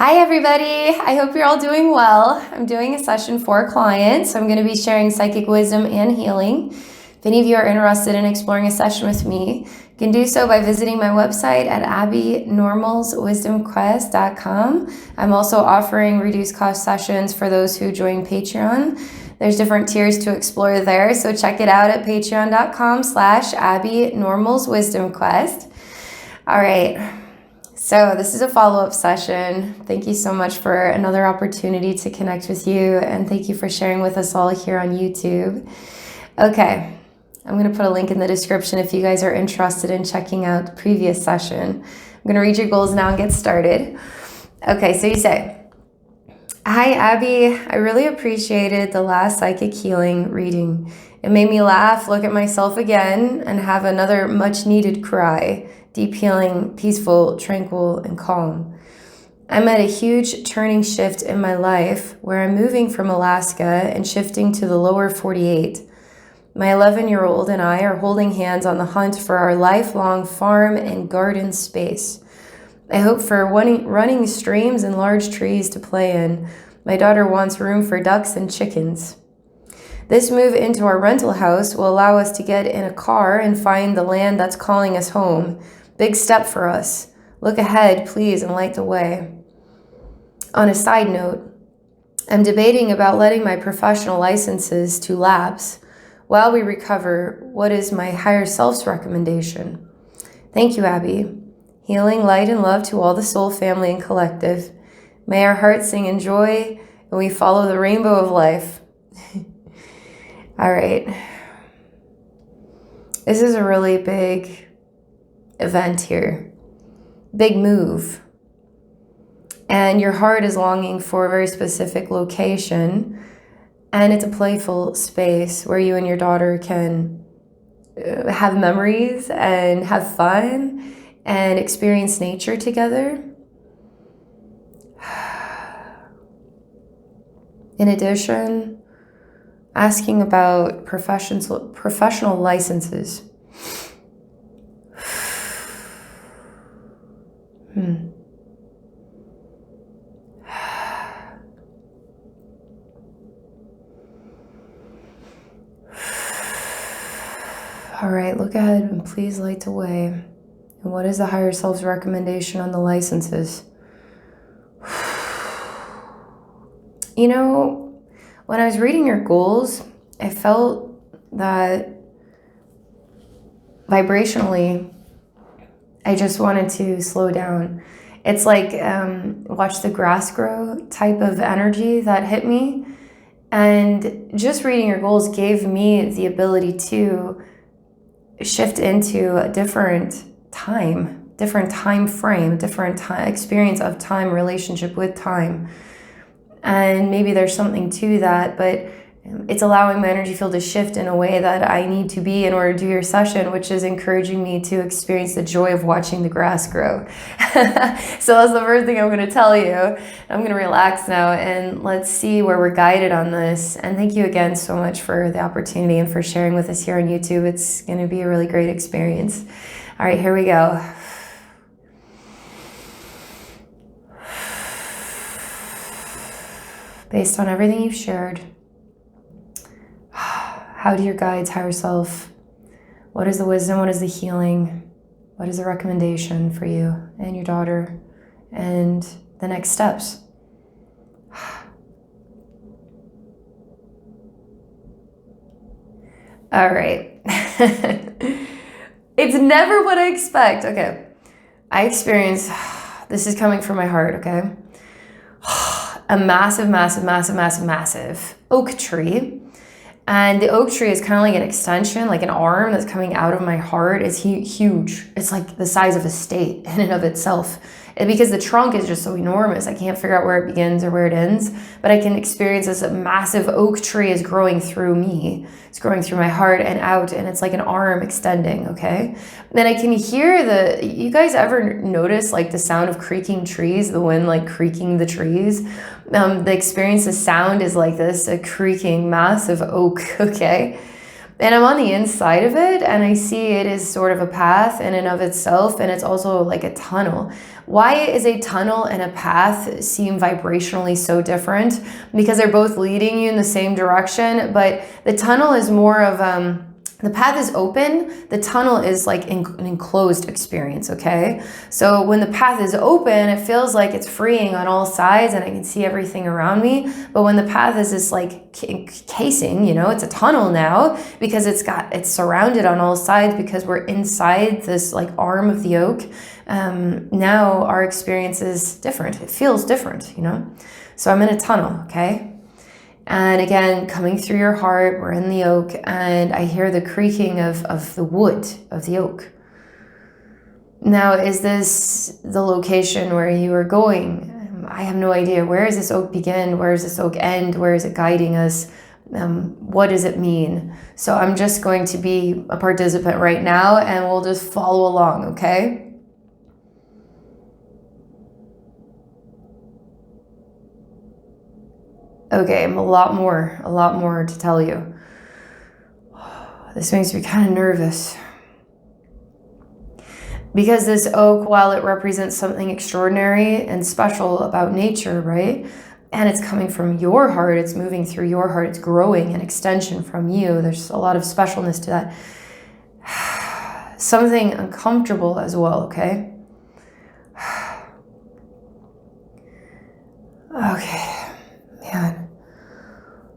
Hi everybody, I hope you're all doing well. I'm doing a session for a client, so I'm going to be sharing psychic wisdom and healing. If any of you are interested in exploring a session with me, you can do so by visiting my website at abbeynormalswisdomquest.com. I'm also offering reduced cost sessions for those who join Patreon. There's different tiers to explore there, so check it out at patreon.com/abbeynormalswisdomquest. All right. So this is a follow-up session. Thank you so much for another opportunity to connect with you, and thank you for sharing with us all here on YouTube. Okay, I'm going to put a link in the description if you guys are interested in checking out the previous session. I'm going to read your goals now and get started. Okay, so you say, "Hi Abby, I really appreciated the last psychic healing reading. It made me laugh, look at myself again, and have another much-needed cry. Deep healing, peaceful, tranquil, and calm. I'm at a huge turning shift in my life where I'm moving from Alaska and shifting to the lower 48. My 11-year-old and I are holding hands on the hunt for our lifelong farm and garden space. I hope for running streams and large trees to play in. My daughter wants room for ducks and chickens. This move into our rental house will allow us to get in a car and find the land that's calling us home. Big step for us. Look ahead, please, and light the way. On a side note, I'm debating about letting my professional licenses to lapse. While we recover, what is my higher self's recommendation? Thank you, Abby. Healing, light, and love to all the soul family and collective. May our hearts sing in joy, and we follow the rainbow of life." All right. This is a really big event here. Big move. And your heart is longing for a very specific location. And it's a playful space where you and your daughter can have memories and have fun and experience nature together. In addition, asking about professional licenses. All right, look ahead and please light the way. And what is the higher self's recommendation on the licenses? You know, when I was reading your goals, I felt that vibrationally, I just wanted to slow down. It's like watch the grass grow type of energy that hit me. And just reading your goals gave me the ability to shift into a different time frame, different time, experience of time, relationship with time. And maybe there's something to that, but it's allowing my energy field to shift in a way that I need to be in order to do your session, which is encouraging me to experience the joy of watching the grass grow. So that's the first thing I'm going to tell you. I'm going to relax now and let's see where we're guided on this. And thank you again so much for the opportunity and for sharing with us here on YouTube. It's going to be a really great experience. All right, here we go. Based on everything you've shared, how do your guides, higher self, what is the wisdom, what is the healing, what is the recommendation for you and your daughter and the next steps? All right. It's never what I expect. Okay. I experience, this is coming from my heart, okay? A massive oak tree. And the oak tree is kind of like an extension, like an arm that's coming out of my heart. It's huge. It's like the size of a state in and of itself. And because the trunk is just so enormous, I can't figure out where it begins or where it ends. But I can experience this massive oak tree is growing through me. It's growing through my heart and out, and it's like an arm extending, okay? Then I can hear you guys ever notice like the sound of creaking trees, the wind like creaking the trees? The sound is like this, a creaking massive oak, okay? And I'm on the inside of it, and I see it is sort of a path in and of itself, and it's also like a tunnel. Why is a tunnel and a path seem vibrationally so different? Because they're both leading you in the same direction, but the tunnel is more of the path is open, the tunnel is like an enclosed experience, okay? So when the path is open, it feels like it's freeing on all sides and I can see everything around me. But when the path is this like casing, you know, it's a tunnel now because it's surrounded on all sides because we're inside this like arm of the oak. Now our experience is different. It feels different, you know? So I'm in a tunnel, okay? And again, coming through your heart, we're in the oak, and I hear the creaking of the wood of the oak. Now, is this the location where you are going? I have no idea. Where does this oak begin? Where does this oak end? Where is it guiding us? What does it mean? So I'm just going to be a participant right now, and we'll just follow along, okay? Okay, a lot more to tell you. This makes me kind of nervous. Because this oak, while it represents something extraordinary and special about nature, right? And it's coming from your heart, it's moving through your heart, it's growing an extension from you. There's a lot of specialness to that. Something uncomfortable as well, okay? Okay. Man,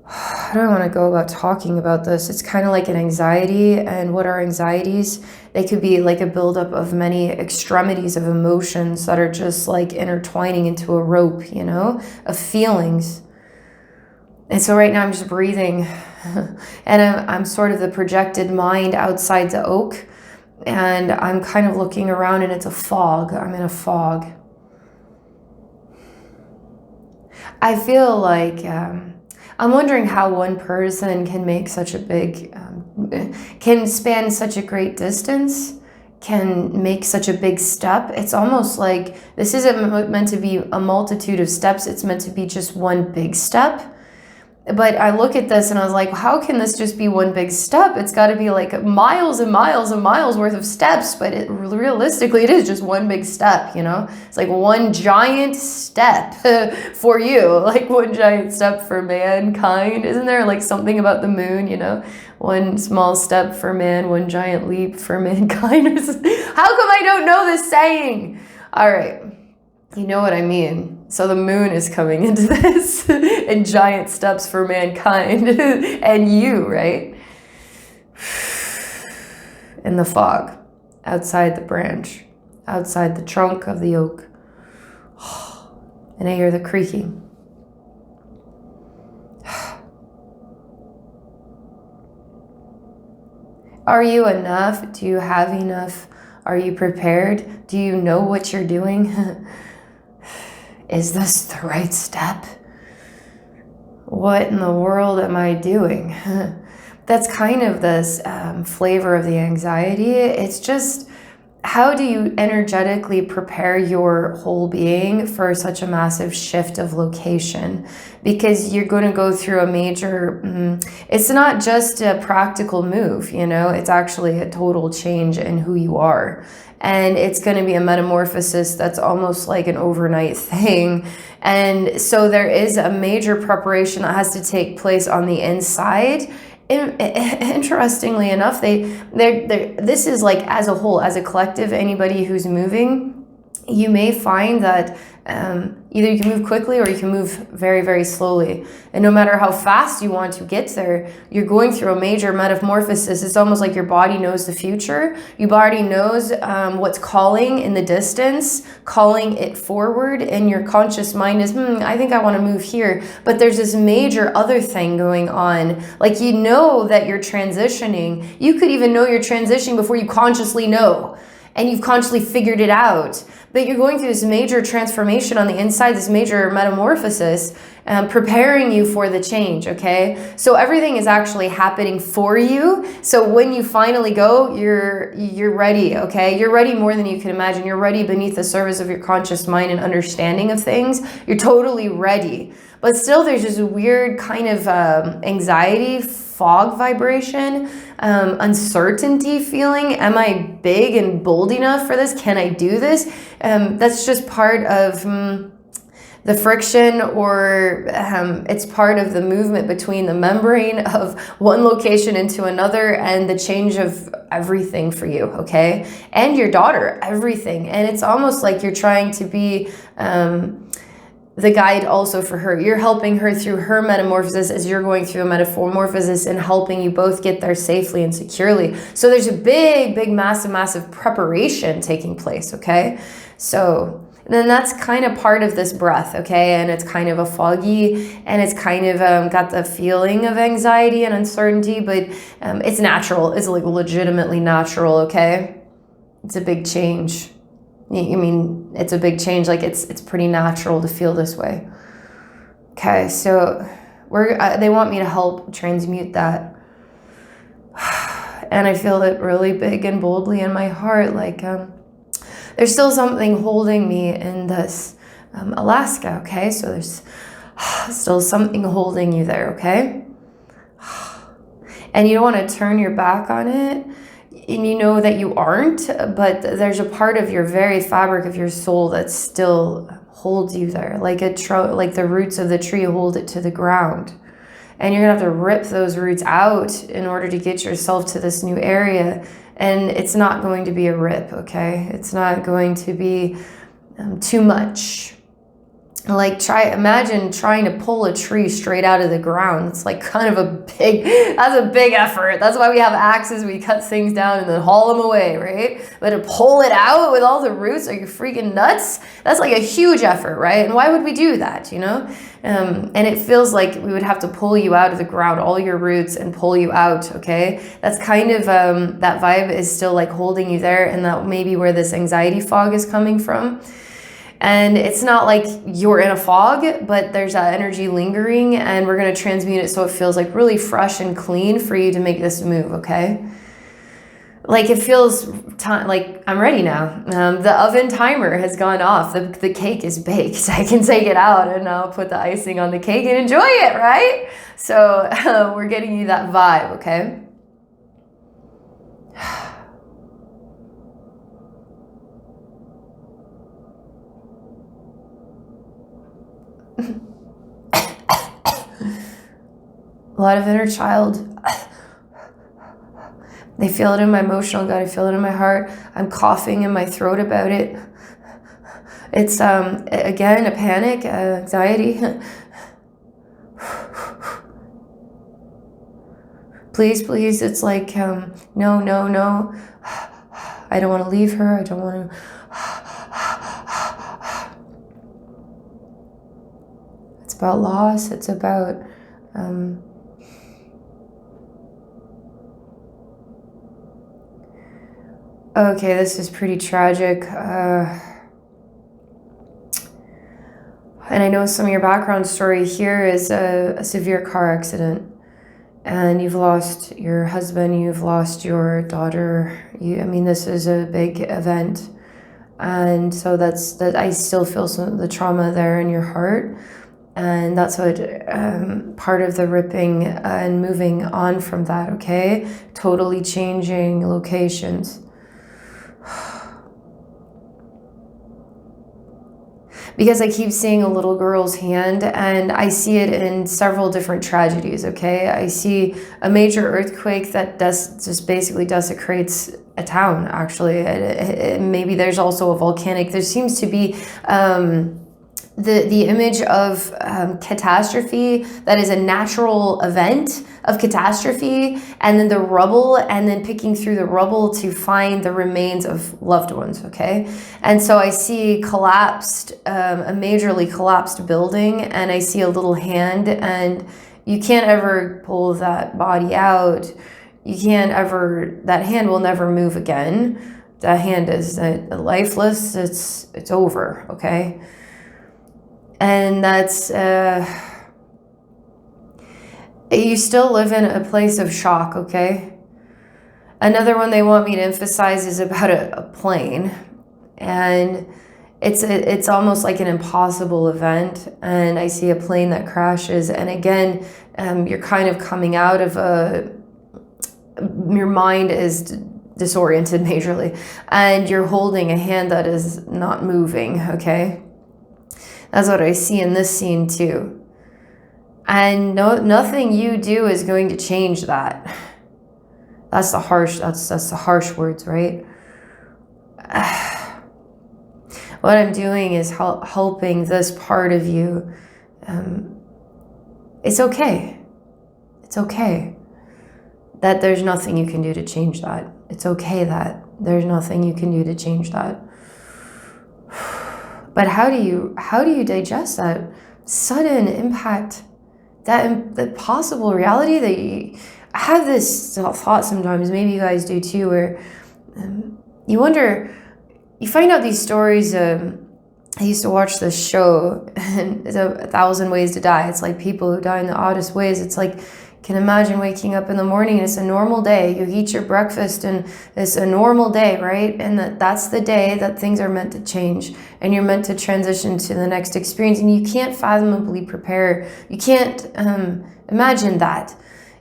how do I want to go about talking about this? It's kind of like an anxiety, and what are anxieties? They could be like a buildup of many extremities of emotions that are just like intertwining into a rope, you know, of feelings. And so right now I'm just breathing and I'm sort of the projected mind outside the oak, and I'm kind of looking around and it's a fog. I'm in a fog. I feel like I'm wondering how one person can make such a big, can span such a great distance, can make such a big step. It's almost like this isn't meant to be a multitude of steps. It's meant to be just one big step. But I look at this and I was like, how can this just be one big step? It's got to be like miles and miles and miles worth of steps. But realistically, it is just one big step, you know? It's like one giant step for you, like one giant step for mankind. Isn't there like something about the moon, you know? One small step for man, one giant leap for mankind. How come I don't know this saying? All right. You know what I mean. So the moon is coming into this and giant steps for mankind and you, right? In the fog, outside the branch, outside the trunk of the oak. And I hear the creaking. Are you enough? Do you have enough? Are you prepared? Do you know what you're doing? Is this the right step? What in the world am I doing? That's kind of this flavor of the anxiety. It's just, how do you energetically prepare your whole being for such a massive shift of location? Because you're going to go through a major, it's not just a practical move, you know, it's actually a total change in who you are. And it's going to be a metamorphosis that's almost like an overnight thing. And so there is a major preparation that has to take place on the inside. Interestingly enough, this is like as a whole, as a collective, anybody who's moving, you may find that either you can move quickly or you can move very, very slowly. And no matter how fast you want to get there, you're going through a major metamorphosis. It's almost like your body knows the future. Your body knows what's calling in the distance, calling it forward, and your conscious mind is, I think I want to move here. But there's this major other thing going on. Like, you know that you're transitioning. You could even know you're transitioning before you consciously know. And you've consciously figured it out. But you're going through this major transformation on the inside, this major metamorphosis, preparing you for the change, okay? So everything is actually happening for you. So when you finally go, you're ready, okay? You're ready more than you can imagine. You're ready beneath the surface of your conscious mind and understanding of things. You're totally ready. But still, there's this weird kind of anxiety, fog vibration. uncertainty feeling. Am I big and bold enough for this? Can I do this? That's just part of the friction, or it's part of the movement between the membrane of one location into another and the change of everything for you, okay? And your daughter, everything. And it's almost like you're trying to be the guide also for her. You're helping her through her metamorphosis as you're going through a metamorphosis, and helping you both get there safely and securely. So there's a big, massive preparation taking place, okay? So then that's kind of part of this breath, okay? And it's kind of a foggy, and it's kind of got the feeling of anxiety and uncertainty, but it's natural. It's like legitimately natural, okay? It's a big change. I mean, it's a big change. Like it's pretty natural to feel this way. Okay, so they want me to help transmute that. And I feel it really big and boldly in my heart, like there's still something holding me in this Alaska, okay? So there's still something holding you there, okay? And you don't want to turn your back on it, and you know that you aren't, but there's a part of your very fabric of your soul that still holds you there, like the roots of the tree hold it to the ground. And you're gonna have to rip those roots out in order to get yourself to this new area. And it's not going to be a rip, okay? It's not going to be too much. Like imagine trying to pull a tree straight out of the ground. It's like kind of that's a big effort. That's why we have axes. We cut things down and then haul them away, right? But to pull it out with all the roots, are you freaking nuts? That's like a huge effort, right? And why would we do that, you know? And it feels like we would have to pull you out of the ground, all your roots, and pull you out, okay? That's kind of, that vibe is still like holding you there, and that maybe where this anxiety fog is coming from. And it's not like you're in a fog, but there's that energy lingering, and we're going to transmute it so it feels like really fresh and clean for you to make this move, okay? Like it feels like I'm ready now. The oven timer has gone off. The cake is baked. I can take it out and now put the icing on the cake and enjoy it, right? So we're getting you that vibe, okay? A lot of inner child. They feel it in my emotional gut. I feel it in my heart. I'm coughing in my throat about it. It's, again, a panic, anxiety. Please. It's like, no. I don't want to leave her. I don't want to. It's about loss. It's about, okay, this is pretty tragic. And I know some of your background story here is a severe car accident. And you've lost your husband, you've lost your daughter. This is a big event. And so that I still feel some of the trauma there in your heart. And that's what part of the ripping and moving on from that, okay? Totally changing locations. Because I keep seeing a little girl's hand, and I see it in several different tragedies, okay? I see a major earthquake that just basically desecrates a town, actually. Maybe there's also a volcanic. There seems to be the image of catastrophe that is a natural event of catastrophe, and then the rubble, and then picking through the rubble to find the remains of loved ones, okay? And so I see collapsed, a majorly collapsed building, and I see a little hand, and you can't ever pull that body out. You can't ever, that hand will never move again. That hand is lifeless. It's over, okay? And that's, you still live in a place of shock, okay? Another one they want me to emphasize is about a plane. And it's almost like an impossible event. And I see a plane that crashes. And again, you're kind of coming out of your mind is disoriented majorly, and you're holding a hand that is not moving, okay? That's what I see in this scene too. And nothing you do is going to change that. That's the harsh words, right? What I'm doing is helping this part of you. It's okay. It's okay that there's nothing you can do to change that. It's okay that there's nothing you can do to change that. But how do you digest that sudden impact, that possible reality that I have this thought sometimes, maybe you guys do too, where you wonder, you find out these stories. I used to watch this show, and it's 1,000 Ways to Die. It's like people who die in the oddest ways. It's like, can imagine waking up in the morning and it's a normal day. You eat your breakfast and it's a normal day, right? And that's the day that things are meant to change and you're meant to transition to the next experience. And you can't fathomably prepare. You can't imagine that.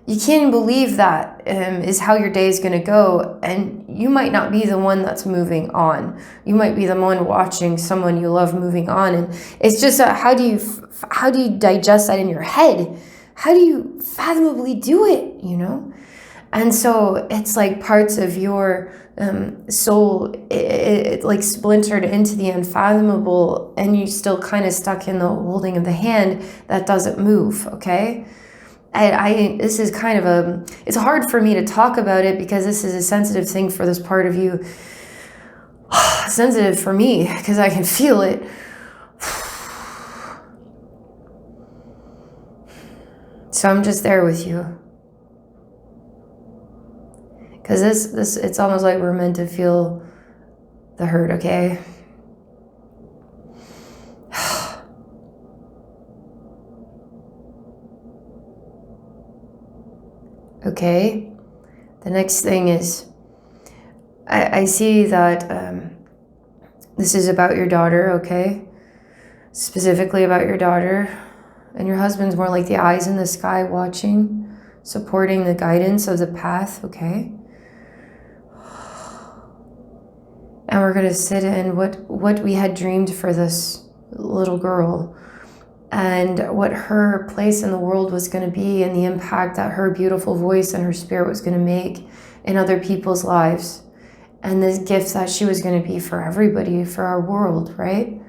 You can't believe that is how your day is going to go. And you might not be the one that's moving on. You might be the one watching someone you love moving on. And it's just how do you digest that in your head? How do you fathomably do it, you know? And so it's like parts of your soul, it like splintered into the unfathomable, and you still kind of stuck in the holding of the hand that doesn't move, okay? This is kind of it's hard for me to talk about it because this is a sensitive thing for this part of you. Sensitive for me because I can feel it. So I'm just there with you. Because this it's almost like we're meant to feel the hurt, okay? Okay. The next thing is, I see that this is about your daughter, okay? Specifically about your daughter. And your husband's more like the eyes in the sky watching, supporting the guidance of the path, okay? And we're going to sit in what we had dreamed for this little girl and what her place in the world was going to be and the impact that her beautiful voice and her spirit was going to make in other people's lives. And the gift that she was going to be for everybody, for our world, right?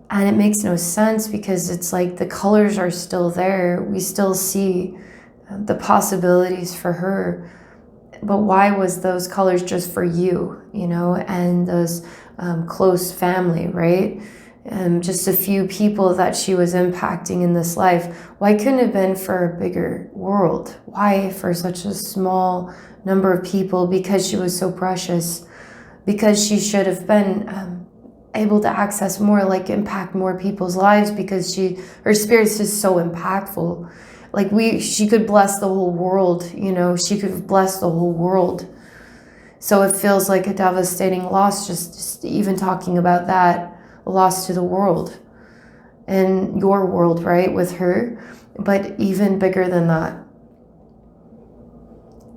And it makes no sense because it's like the colors are still there. We still see the possibilities for her. But why was those colors just for you, you know, and those close family, right? Just a few people that she was impacting in this life. Why couldn't it have been for a bigger world? Why for such a small number of people? Because she was so precious. Because she should have been able to access more, like impact more people's lives, because her spirit's just so impactful. Like she could bless the whole world, you know, she could bless the whole world. So it feels like a devastating loss, just even talking about that, a loss to the world and your world, right, with her, but even bigger than that.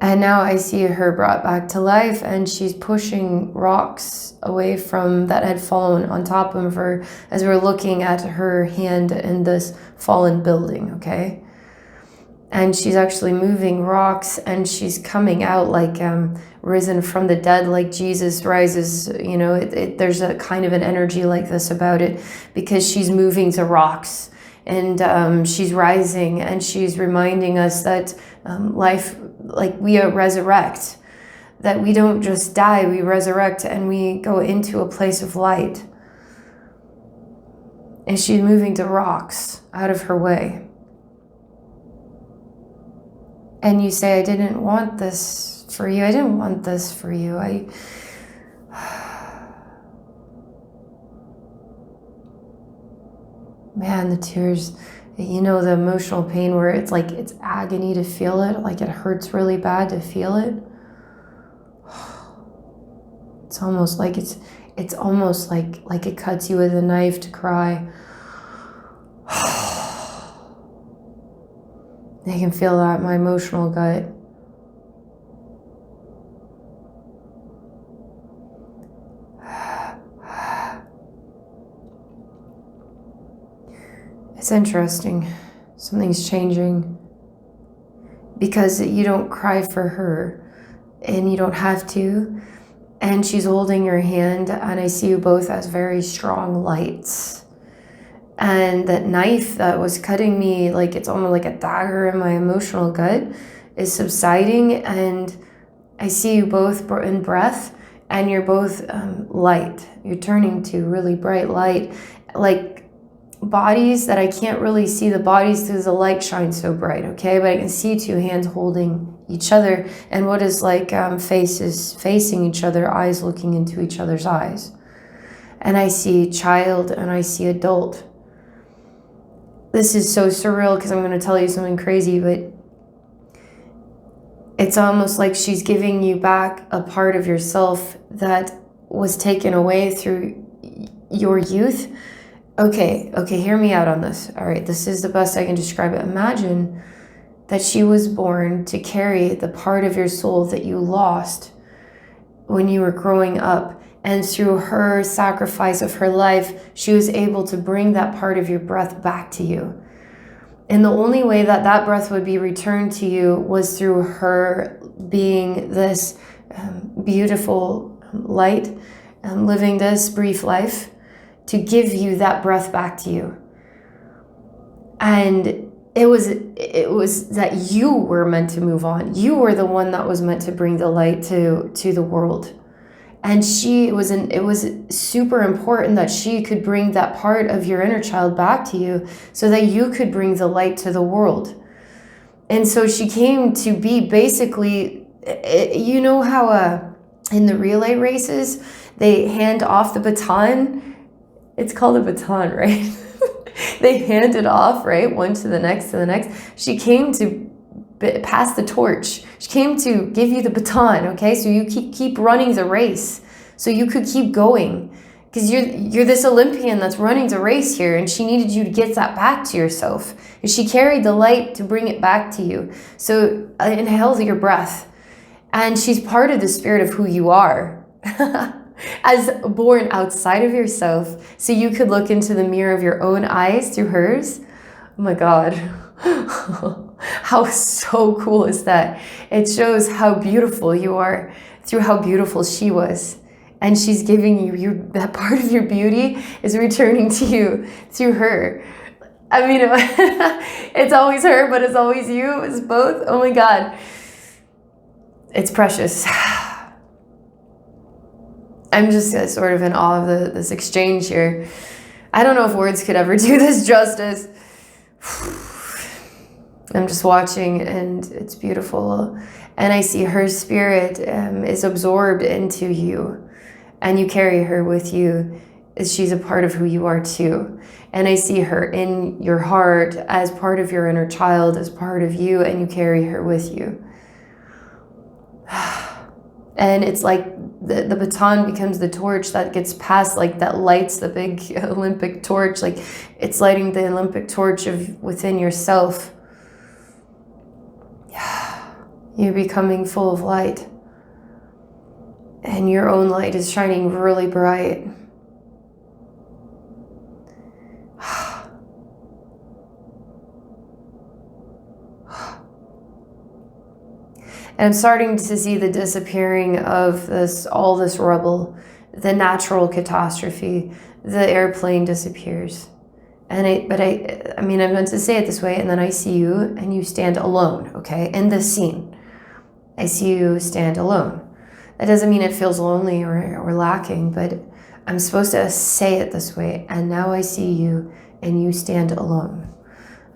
And now I see her brought back to life, and she's pushing rocks away from that had fallen on top of her as we're looking at her hand in this fallen building, okay? And she's actually moving rocks, and she's coming out like risen from the dead, like Jesus rises, you know, there's a kind of an energy like this about it, because she's moving to rocks, and she's rising, and she's reminding us that life, like we resurrect, that we don't just die, we resurrect, and we go into a place of light. And she's moving to rocks out of her way. And you say, I didn't want this for you. I didn't want this for you. Man, the tears, you know, the emotional pain where it's like, it's agony to feel it. Like it hurts really bad to feel it. It's almost like it's almost like it cuts you with a knife to cry. I can feel that in my emotional gut. It's interesting. Something's changing. Because you don't cry for her. And you don't have to. And she's holding your hand. And I see you both as very strong lights. And that knife that was cutting me, like it's almost like a dagger in my emotional gut, is subsiding. And I see you both in breath. And you're both light. You're turning to really bright light. Like bodies that I can't really see the bodies because the light shines so bright, okay? But I can see two hands holding each other, and what is like faces facing each other, eyes looking into each other's eyes. And I see child and I see adult. This is so surreal because I'm going to tell you something crazy, but it's almost like she's giving you back a part of yourself that was taken away through your youth. Okay, hear me out on this. All right, this is the best I can describe it. Imagine that she was born to carry the part of your soul that you lost when you were growing up. And through her sacrifice of her life, she was able to bring that part of your breath back to you. And the only way that that breath would be returned to you was through her being this beautiful light, living this brief life, to give you that breath back to you. And it was that you were meant to move on. You were the one that was meant to bring the light to the world. And it was super important that she could bring that part of your inner child back to you so that you could bring the light to the world. And so she came to be basically, you know how in the relay races, they hand off the baton. It's called a baton, right? They hand it off, right? One to the next, to the next. She came to pass the torch. She came to give you the baton, okay? So you keep running the race so you could keep going. Because you're this Olympian that's running the race here, and she needed you to get that back to yourself. And she carried the light to bring it back to you. So inhale your breath. And she's part of the spirit of who you are. As born outside of yourself, so you could look into the mirror of your own eyes through hers. Oh my God. How so cool is that? It shows how beautiful you are through how beautiful she was. And she's giving you that part of your beauty is returning to you through her. I mean, it's always her, but it's always you. It's both. Oh my God. It's precious. I'm just sort of in awe of this exchange here. I don't know if words could ever do this justice. I'm just watching, and it's beautiful. And I see her spirit is absorbed into you, and you carry her with you. She's a part of who you are too. And I see her in your heart as part of your inner child, as part of you, and you carry her with you. And it's like the baton becomes the torch that gets passed, like that lights the big Olympic torch, like it's lighting the Olympic torch of within yourself. You're becoming full of light. And your own light is shining really bright. And I'm starting to see the disappearing of all this rubble, the natural catastrophe. The airplane disappears. And I mean, I'm meant to say it this way, and then I see you, and you stand alone, okay? In this scene, I see you stand alone. That doesn't mean it feels lonely or lacking, but I'm supposed to say it this way. And now I see you, and you stand alone.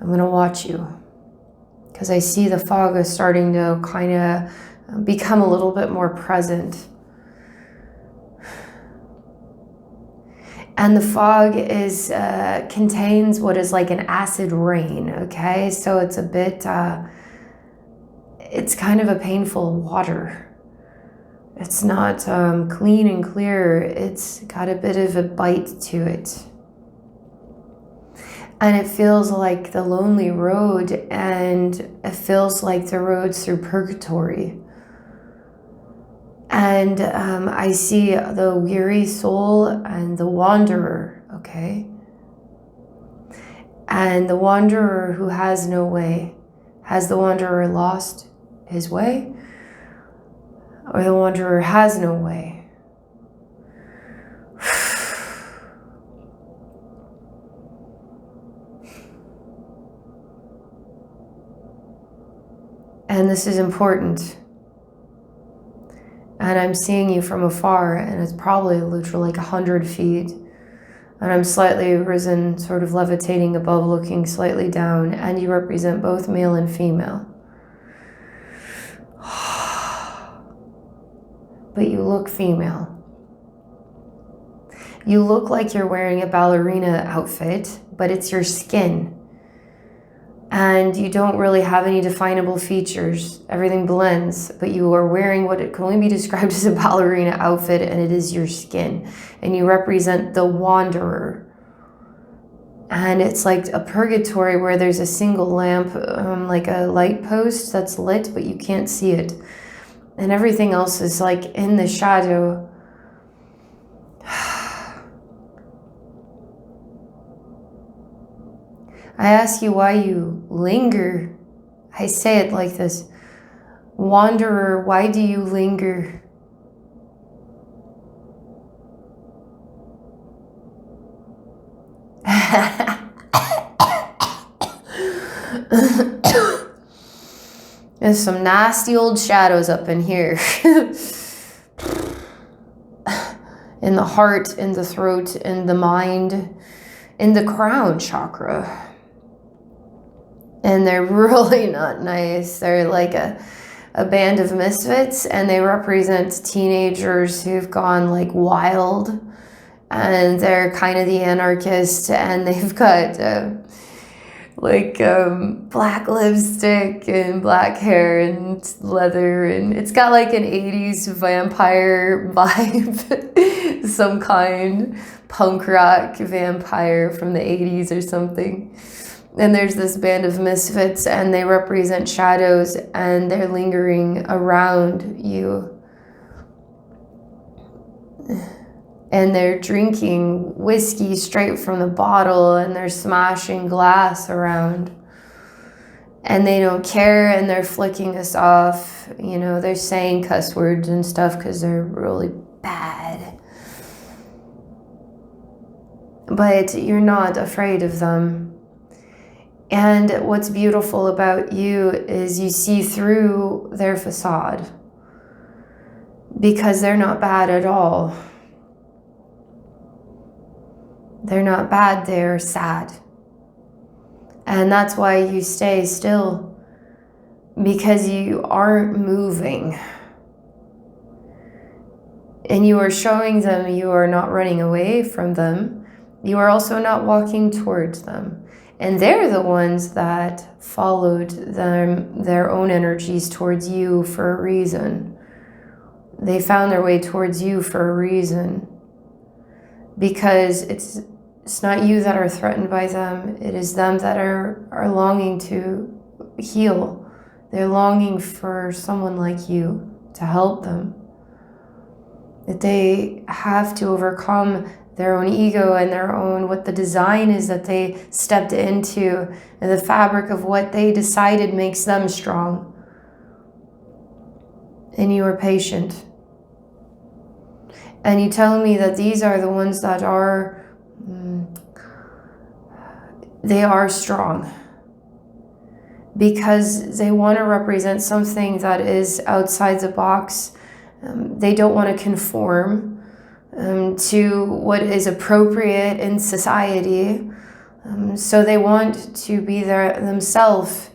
I'm gonna watch you. Because I see the fog is starting to kind of become a little bit more present. And the fog contains what is like an acid rain, okay? So it's a bit, it's kind of a painful water. It's not clean and clear. It's got a bit of a bite to it. And it feels like the lonely road, and it feels like the roads through Purgatory. And I see the weary soul and the wanderer, okay? And the wanderer who has no way, has the wanderer lost his way? Or the wanderer has no way? And this is important. And I'm seeing you from afar, and it's probably literally like 100 feet. And I'm slightly risen, sort of levitating above, looking slightly down, and you represent both male and female. But you look female. You look like you're wearing a ballerina outfit, but it's your skin. And you don't really have any definable features. Everything blends, but you are wearing what it can only be described as a ballerina outfit, and it is your skin. And you represent the wanderer. And it's like a purgatory where there's a single lamp, like a light post that's lit, but you can't see it. And everything else is like in the shadow. I ask you why you linger. I say it like this. Wanderer, why do you linger? There's some nasty old shadows up in here. In the heart, in the throat, in the mind, in the crown chakra. And they're really not nice. They're like a band of misfits, and they represent teenagers who've gone like wild, and they're kind of the anarchist, and they've got black lipstick and black hair and leather, and it's got like an 80s vampire vibe, some kind, punk rock vampire from the 80s or something. And there's this band of misfits, and they represent shadows, and they're lingering around you. And they're drinking whiskey straight from the bottle, and they're smashing glass around. And they don't care, and they're flicking us off. You know, they're saying cuss words and stuff because they're really bad. But you're not afraid of them. And what's beautiful about you is you see through their facade, because they're not bad at all. They're not bad, they're sad. And that's why you stay still, because you aren't moving. And you are showing them you are not running away from them. You are also not walking towards them. And they're the ones that followed their own energies towards you for a reason. They found their way towards you for a reason. Because it's not you that are threatened by them. It is them that are longing to heal. They're longing for someone like you to help them. That they have to overcome their own ego and their own, what the design is that they stepped into, and the fabric of what they decided makes them strong. And you are patient. And you tell me that these are the ones that are, they are strong. Because they want to represent something that is outside the box. They don't want to conform to what is appropriate in society. So they want to be themselves.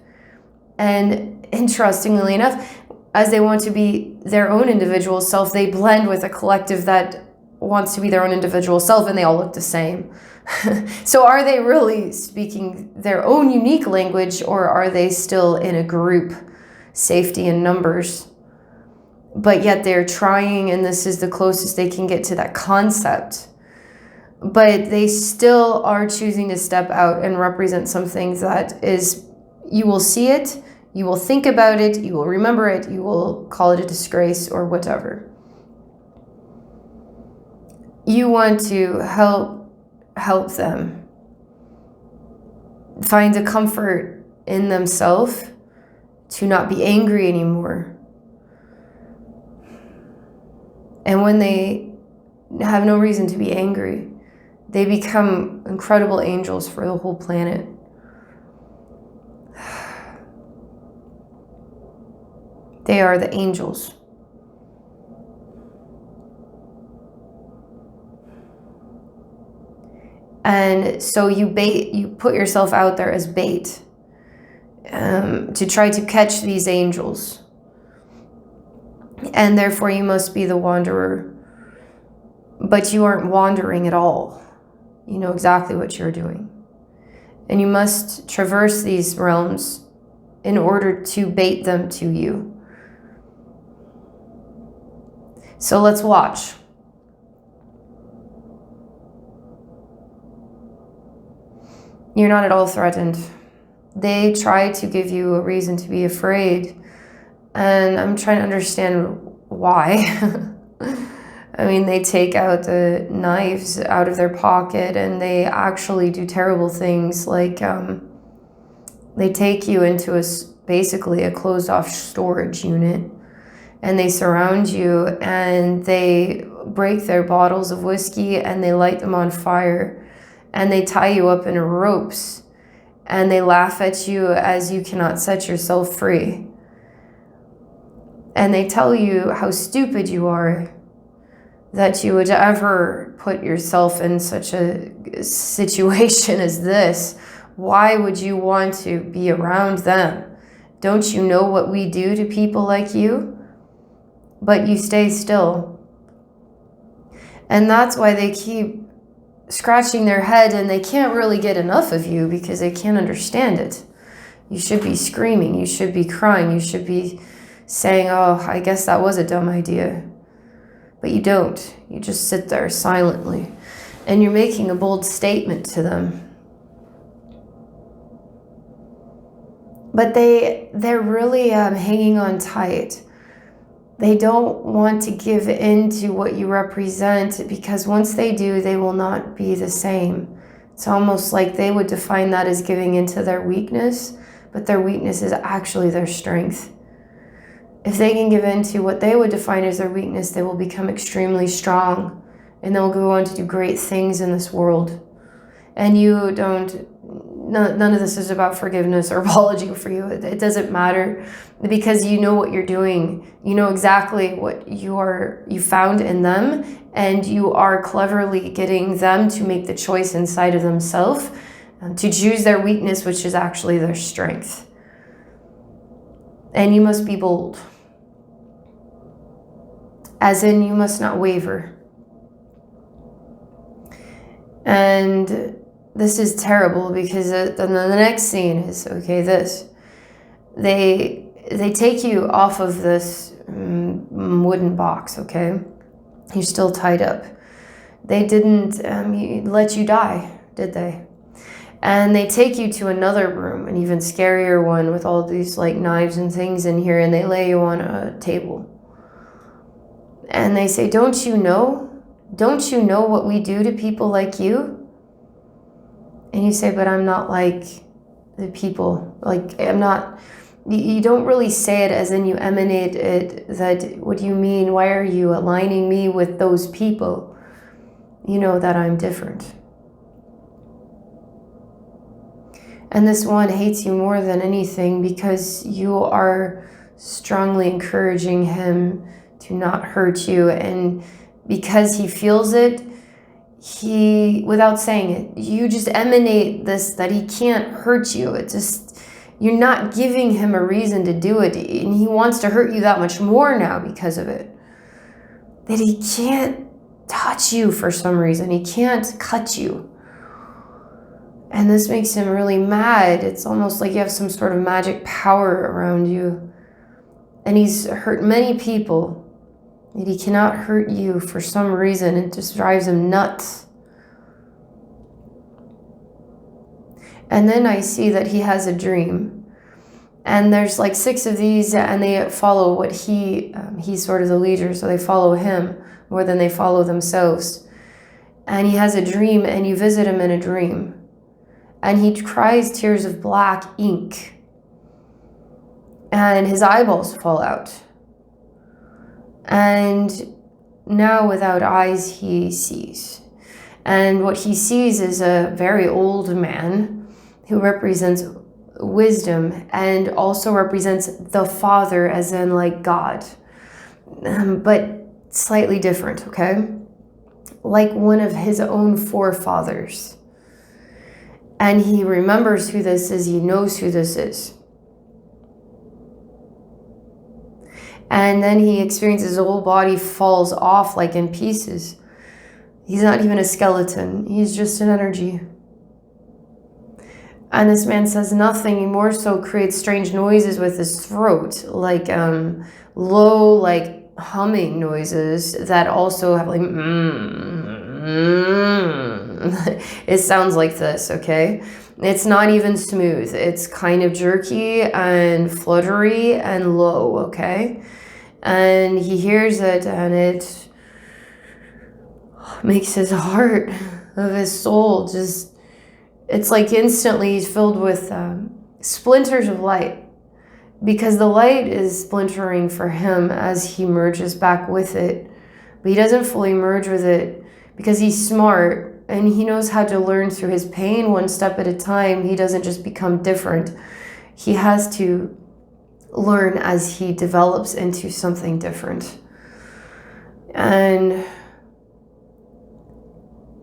And interestingly enough, as they want to be their own individual self, they blend with a collective that wants to be their own individual self, and they all look the same. So are they really speaking their own unique language, or are they still in a group, safety in numbers? But yet they're trying, and this is the closest they can get to that concept. But they still are choosing to step out and represent something that is, you will see it, you will think about it, you will remember it, you will call it a disgrace or whatever. You want to help them. find a comfort in themselves to not be angry anymore. And when they have no reason to be angry, they become incredible angels for the whole planet. They are the angels. And so you put yourself out there as bait to try to catch these angels. And therefore you must be the wanderer. But you aren't wandering at all. You know exactly what you're doing. And you must traverse these realms in order to bait them to you. So let's watch. You're not at all threatened. They try to give you a reason to be afraid. And I'm trying to understand why. I mean, they take out the knives out of their pocket and they actually do terrible things. Like they take you into basically a closed off storage unit. And they surround you and they break their bottles of whiskey and they light them on fire. And they tie you up in ropes. And they laugh at you as you cannot set yourself free. And they tell you how stupid you are, that you would ever put yourself in such a situation as this. Why would you want to be around them? Don't you know what we do to people like you? But you stay still. And that's why they keep scratching their head and they can't really get enough of you because they can't understand it. You should be screaming, you should be crying, you should be saying, oh, I guess that was a dumb idea. But you don't. You just sit there silently. And you're making a bold statement to them. But they're really hanging on tight. They don't want to give in to what you represent because once they do, they will not be the same. It's almost like they would define that as giving into their weakness, but their weakness is actually their strength. If they can give in to what they would define as their weakness, they will become extremely strong and they'll go on to do great things in this world. And you don't, none of this is about forgiveness or apology for you. It doesn't matter because you know what you're doing. You know exactly what you found in them, and you are cleverly getting them to make the choice inside of themselves to choose their weakness, which is actually their strength. And you must be bold. As in, you must not waver. And this is terrible because then the next scene is, okay, this. They take you off of this wooden box, okay? You're still tied up. They didn't let you die, did they? And they take you to another room, an even scarier one with all these like knives and things in here, and they lay you on a table. And they say, don't you know? Don't you know what we do to people like you? And you say, but I'm not like the people. Like, I'm not, you don't really say it as in you emanate it, that, what do you mean? Why are you aligning me with those people? You know that I'm different. And this one hates you more than anything because you are strongly encouraging him to not hurt you. And because he feels it, without saying it, you just emanate this, that he can't hurt you. It just, you're not giving him a reason to do it. And he wants to hurt you that much more now because of it. That he can't touch you for some reason. He can't cut you. And this makes him really mad. It's almost like you have some sort of magic power around you. And he's hurt many people. Yet he cannot hurt you for some reason. It just drives him nuts. And then I see that he has a dream. And there's like 6 of these, and they follow what he's sort of the leader, so they follow him more than they follow themselves. And he has a dream, and you visit him in a dream. and he cries tears of black ink. And his eyeballs fall out. And now without eyes he sees. And what he sees is a very old man who represents wisdom and also represents the Father, as in like God, but slightly different, okay? Like one of his own forefathers. And he remembers who this is, he knows who this is. And then he experiences his whole body falls off like in pieces. He's not even a skeleton, he's just an energy. And this man says nothing, he more so creates strange noises with his throat, like low, like humming noises that also have like it sounds like this, okay? It's not even smooth, it's kind of jerky and fluttery and low, okay? And he hears it, and it makes his heart of his soul just, it's like instantly he's filled with splinters of light, because the light is splintering for him as he merges back with it. But he doesn't fully merge with it because he's smart and he knows how to learn through his pain one step at a time. He doesn't just become different. He has to learn as he develops into something different. And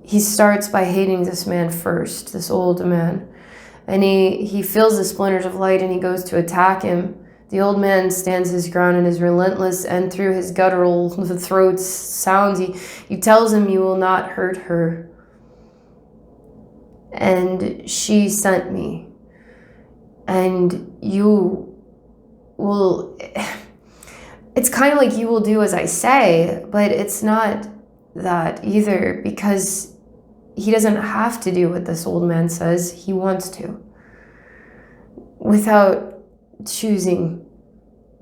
he starts by hating this man first, this old man. And he feels the splinters of light and he goes to attack him. The old man stands his ground and is relentless, and through his guttural throat sounds, he tells him, "You will not hurt her. And she sent me. And you will..." It's kind of like, "You will do as I say," but it's not that either, because he doesn't have to do what this old man says. He wants to, without choosing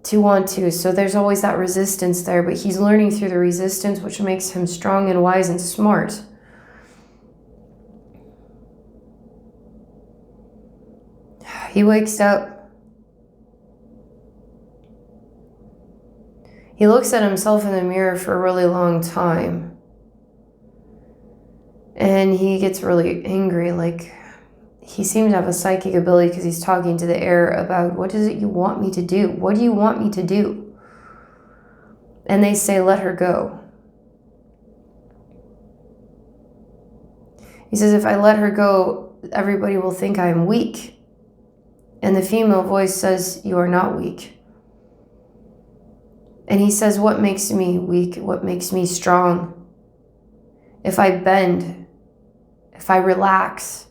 to want to. So there's always that resistance there, but he's learning through the resistance, which makes him strong and wise and smart. He wakes up. He looks at himself in the mirror for a really long time. And he gets really angry, like he seems to have a psychic ability, because he's talking to the air about, "What is it you want me to do? What do you want me to do?" And they say, "Let her go." He says, "If I let her go, everybody will think I am weak." And the female voice says, "You are not weak." And he says, "What makes me weak? What makes me strong? If I bend, if I relax,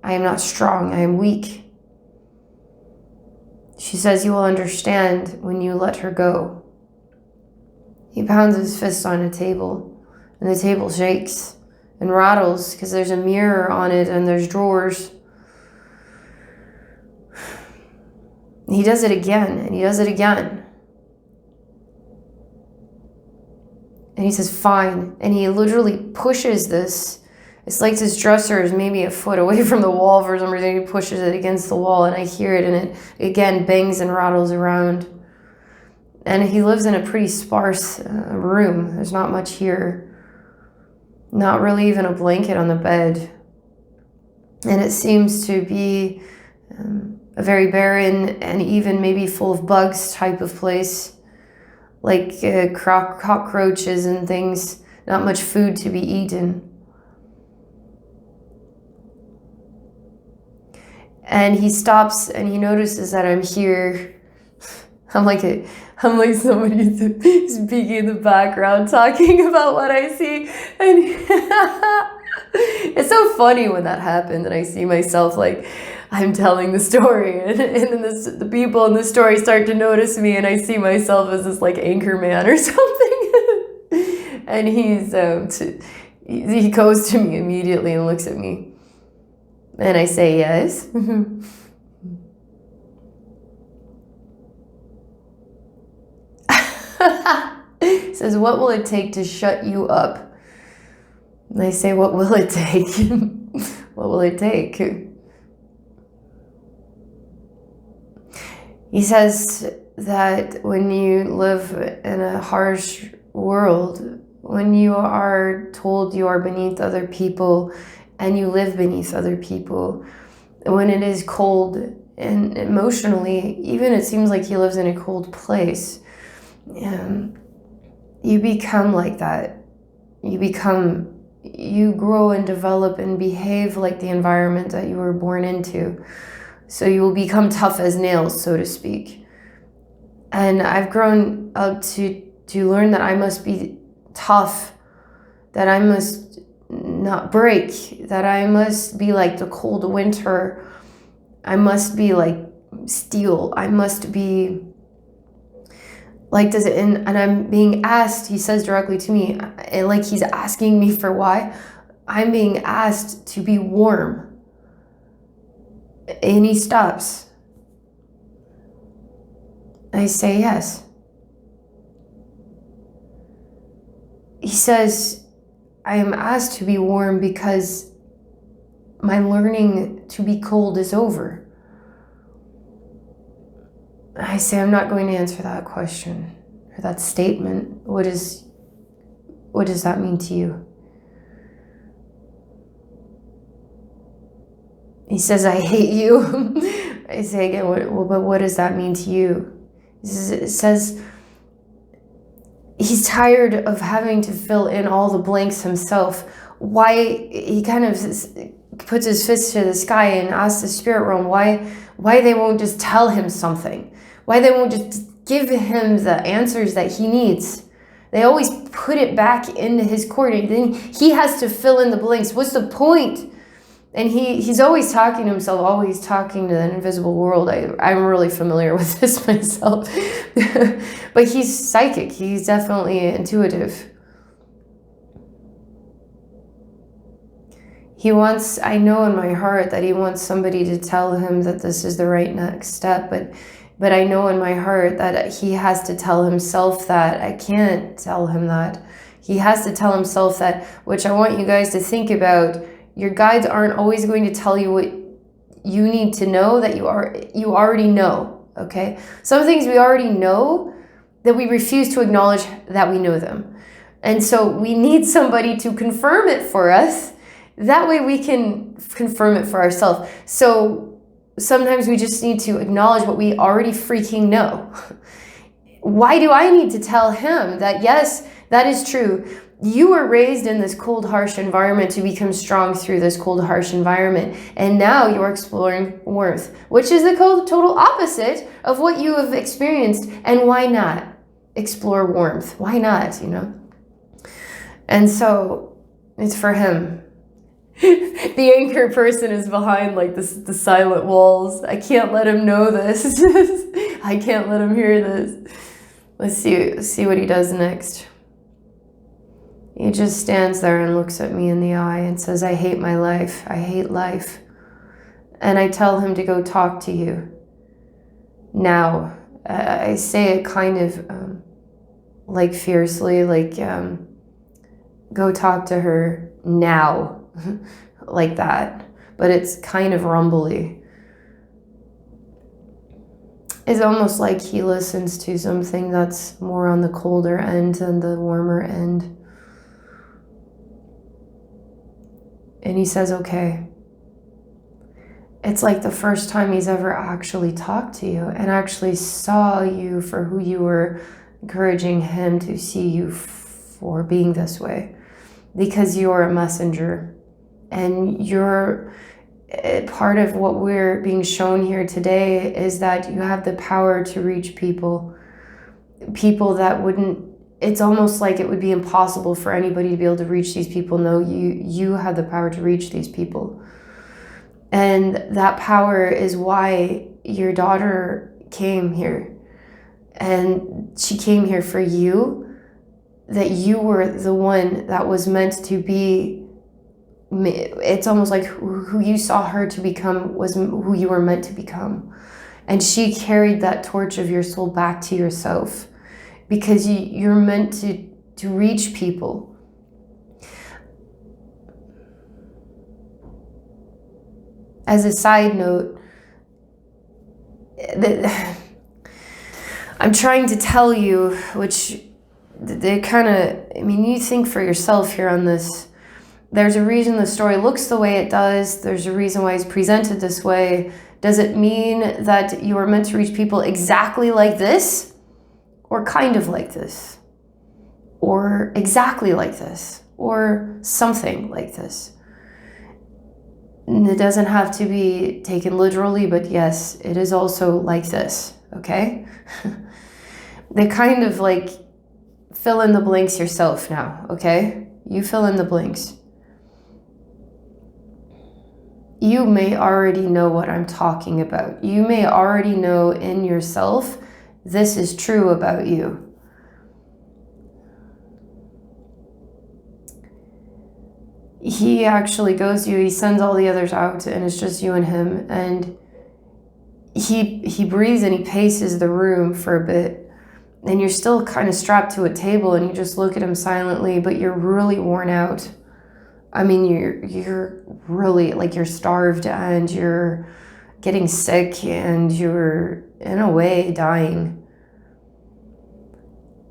I am not strong, I am weak." She says, "You will understand when you let her go." He pounds his fist on a table, and the table shakes and rattles because there's a mirror on it and there's drawers. He does it again, and he does it again. And he says, "Fine." And he literally pushes this. It's like this dresser is maybe a foot away from the wall for some reason. He pushes it against the wall, and I hear it, and it again bangs and rattles around. And he lives in a pretty sparse room. There's not much here. Not really even a blanket on the bed. And it seems to be a very barren and even maybe full of bugs type of place. Like cockroaches and things, not much food to be eaten. And he stops and he notices that I'm here. I'm like somebody speaking in the background, talking about what I see. And it's so funny when that happened, and I see myself like I'm telling the story, and then the people in the story start to notice me, and I see myself as this like anchor man or something. And he goes to me immediately and looks at me, and I say yes. Says, "What will it take to shut you up?" And I say, "What will it take?" What will it take? He says that when you live in a harsh world, when you are told you are beneath other people and you live beneath other people, when it is cold and emotionally, even it seems like he lives in a cold place, you become like that. You grow and develop and behave like the environment that you were born into. So you will become tough as nails, so to speak. And I've grown up to learn that I must be tough, that I must not break, that I must be like the cold winter. I must be like steel. I must be like this. And I'm being asked, he says directly to me, like he's asking me for why. I'm being asked to be warm. And he stops. I say yes. He says, I am asked to be warm because my learning to be cold is over. I say, I'm not going to answer that question or that statement. What does that mean to you? He says, I hate you. I say again, but what does that mean to you? It says, he's tired of having to fill in all the blanks himself. Why he kind of puts his fist to the sky and asks the spirit realm why they won't just tell him something, why they won't just give him the answers that he needs. They always put it back into his court, and then he has to fill in the blanks. What's the point? And he's always talking to himself, always talking to the invisible world. I'm really familiar with this myself. But he's psychic. He's definitely intuitive. I know in my heart that he wants somebody to tell him that this is the right next step. But I know in my heart that he has to tell himself that. I can't tell him that. He has to tell himself that, which I want you guys to think about. Your guides aren't always going to tell you what you need to know that you already know, okay? Some things we already know that we refuse to acknowledge that we know them. And so we need somebody to confirm it for us. That way we can confirm it for ourselves. So sometimes we just need to acknowledge what we already freaking know. Why do I need to tell him that, yes, that is true? You were raised in this cold, harsh environment to become strong through this cold, harsh environment. And now you're exploring warmth, which is the total opposite of what you have experienced. And why not explore warmth? Why not, And so it's for him. The anchor person is behind like the silent walls. I can't let him know this. I can't let him hear this. Let's see what he does next. He just stands there and looks at me in the eye and says, I hate my life. I hate life. And I tell him to go talk to you. Now, I say it kind of like fiercely, like go talk to her now, like that. But it's kind of rumbly. It's almost like he listens to something that's more on the colder end than the warmer end. And he says, okay. It's like the first time he's ever actually talked to you and actually saw you for who you were, encouraging him to see you for being this way. Because you're a messenger. And you're part of what we're being shown here today is that you have the power to reach people. People that wouldn't, it's almost like it would be impossible for anybody to be able to reach these people. No, you have the power to reach these people. And that power is why your daughter came here. And she came here for you, that you were the one that was meant to be. It's almost like who you saw her to become was who you were meant to become. And she carried that torch of your soul back to yourself. Because you're meant to reach people. As a side note, I'm trying to tell you, which they kind of, I mean, you think for yourself here on this. There's a reason the story looks the way it does. There's a reason why it's presented this way. Does it mean that you are meant to reach people exactly like this? Or kind of like this? Or exactly like this? Or something like this? And it doesn't have to be taken literally, but yes, it is also like this, okay? They kind of like fill in the blanks yourself now, okay? You fill in the blanks. You may already know what I'm talking about. You may already know in yourself, this is true about you. He actually goes to you, he sends all the others out, and it's just you and him. And he breathes and he paces the room for a bit. And you're still kind of strapped to a table and you just look at him silently, but you're really worn out. I mean, you're really, like, you're starved and you're getting sick and you're, in a way, dying.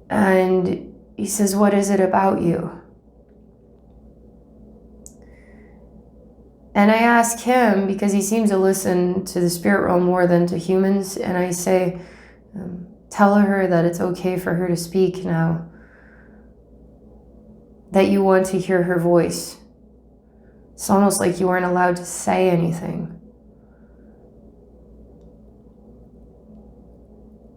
And he says, what is it about you? And I ask him, because he seems to listen to the spirit realm more than to humans, and I say, tell her that it's okay for her to speak now. That you want to hear her voice. It's almost like you weren't allowed to say anything.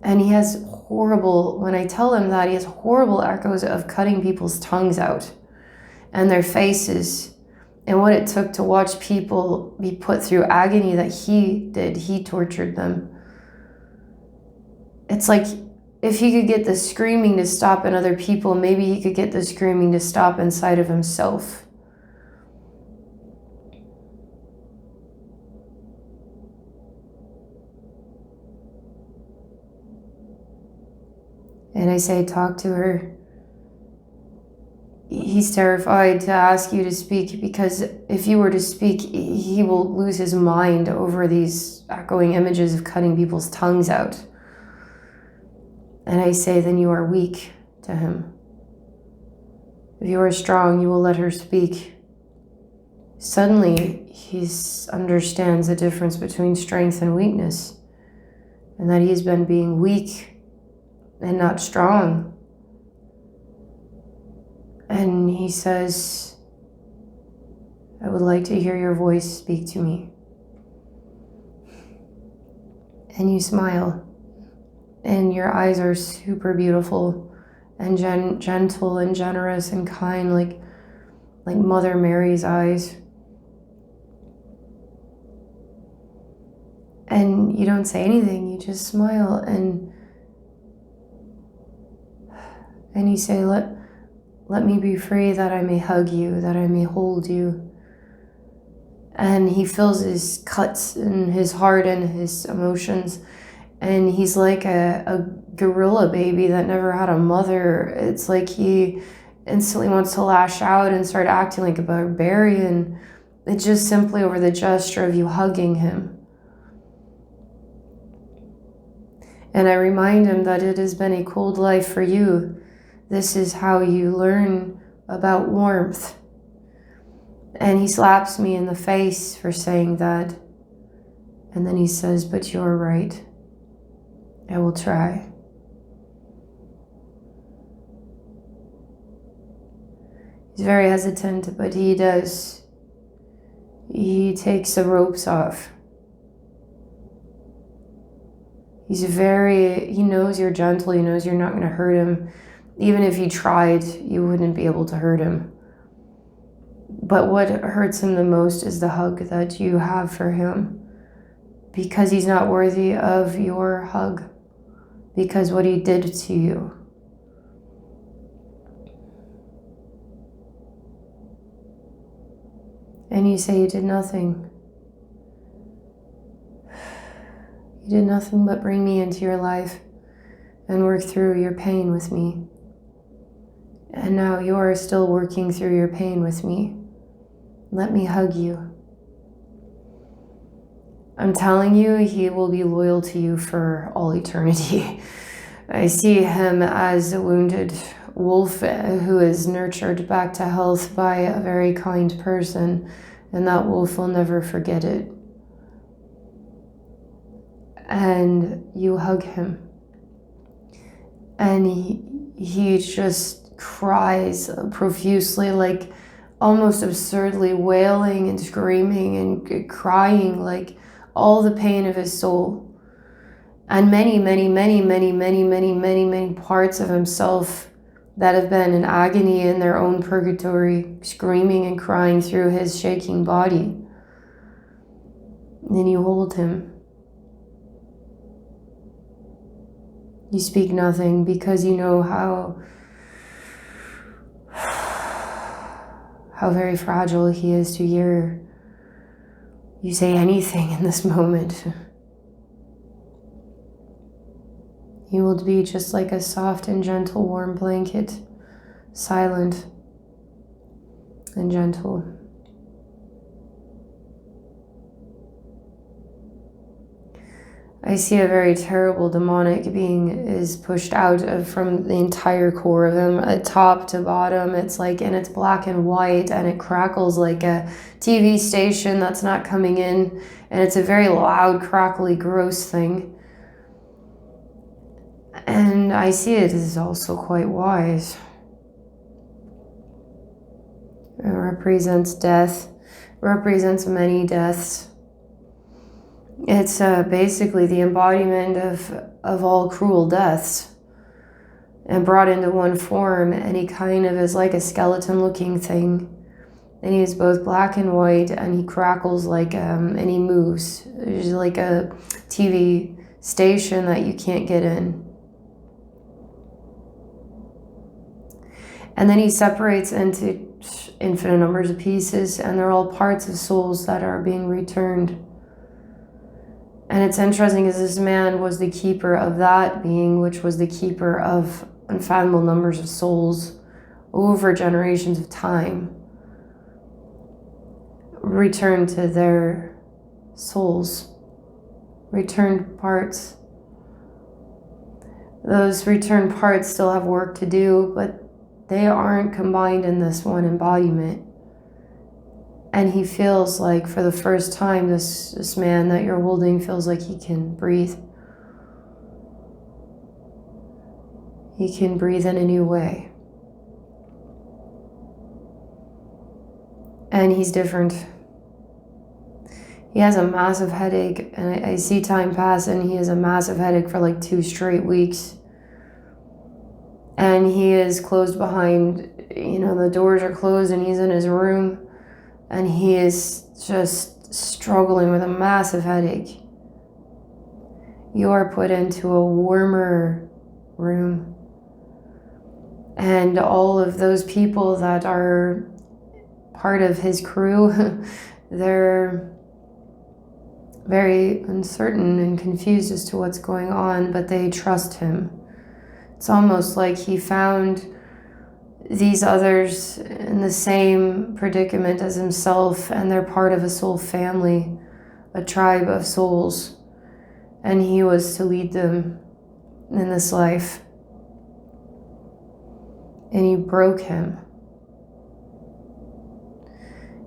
And he has horrible, when I tell him that, he has horrible echoes of cutting people's tongues out and their faces, and what it took to watch people be put through agony that he did. He tortured them. It's like if he could get the screaming to stop in other people, maybe he could get the screaming to stop inside of himself. And I say, talk to her. He's terrified to ask you to speak, because if you were to speak, he will lose his mind over these echoing images of cutting people's tongues out. And I say, then you are weak to him. If you are strong, you will let her speak. Suddenly, he understands the difference between strength and weakness, and that he's been being weak and not strong. And he says, I would like to hear your voice speak to me. And you smile, and your eyes are super beautiful and gentle and generous and kind, like Mother Mary's eyes. And you don't say anything, you just smile, and you say, let me be free, that I may hug you, that I may hold you. And he feels his cuts in his heart and his emotions. And he's like a gorilla baby that never had a mother. It's like he instantly wants to lash out and start acting like a barbarian. It's just simply over the gesture of you hugging him. And I remind him that it has been a cold life for you. This is how you learn about warmth. And he slaps me in the face for saying that. And then he says, but you're right. I will try. He's very hesitant, but he does. He takes the ropes off. He knows you're gentle, he knows you're not going to hurt him. Even if you tried, you wouldn't be able to hurt him. But what hurts him the most is the hug that you have for him, because he's not worthy of your hug, because what he did to you. And you say you did nothing. You did nothing but bring me into your life and work through your pain with me. And now you're still working through your pain with me. Let me hug you. I'm telling you, he will be loyal to you for all eternity. I see him as a wounded wolf who is nurtured back to health by a very kind person, and that wolf will never forget it. And you hug him, and he just cries profusely, like almost absurdly wailing and screaming and crying, like all the pain of his soul. And many parts of himself that have been in agony in their own purgatory, screaming and crying through his shaking body. And then you hold him. You speak nothing because you know how very fragile he is to Youre. You say anything in this moment. He will be just like a soft and gentle warm blanket, silent and gentle. I see a very terrible demonic being is pushed out from the entire core of him, top to bottom. It's like, and it's black and white, and it crackles like a TV station that's not coming in, and it's a very loud, crackly, gross thing. And I see it is also quite wise. It represents death, represents many deaths. It's basically the embodiment of all cruel deaths and brought into one form, and he kind of is like a skeleton-looking thing. And he's both black and white, and he crackles like, and he moves. There's like a TV station that you can't get in. And then he separates into infinite numbers of pieces, and they're all parts of souls that are being returned. And it's interesting as this man was the keeper of that being, which was the keeper of unfathomable numbers of souls over generations of time, returned to their souls, returned parts. Those returned parts still have work to do, but they aren't combined in this one embodiment. And he feels like, for the first time, this man that you're holding feels like he can breathe. He can breathe in a new way. And he's different. He has a massive headache, and I see time pass, and he has a massive headache for like 2 straight weeks. And he is closed behind, the doors are closed, and he's in his room. And he is just struggling with a massive headache. You are put into a warmer room. And all of those people that are part of his crew, they're very uncertain and confused as to what's going on, but they trust him. It's almost like he found these others in the same predicament as himself, and they're part of a soul family, a tribe of souls, and he was to lead them in this life. And he broke him.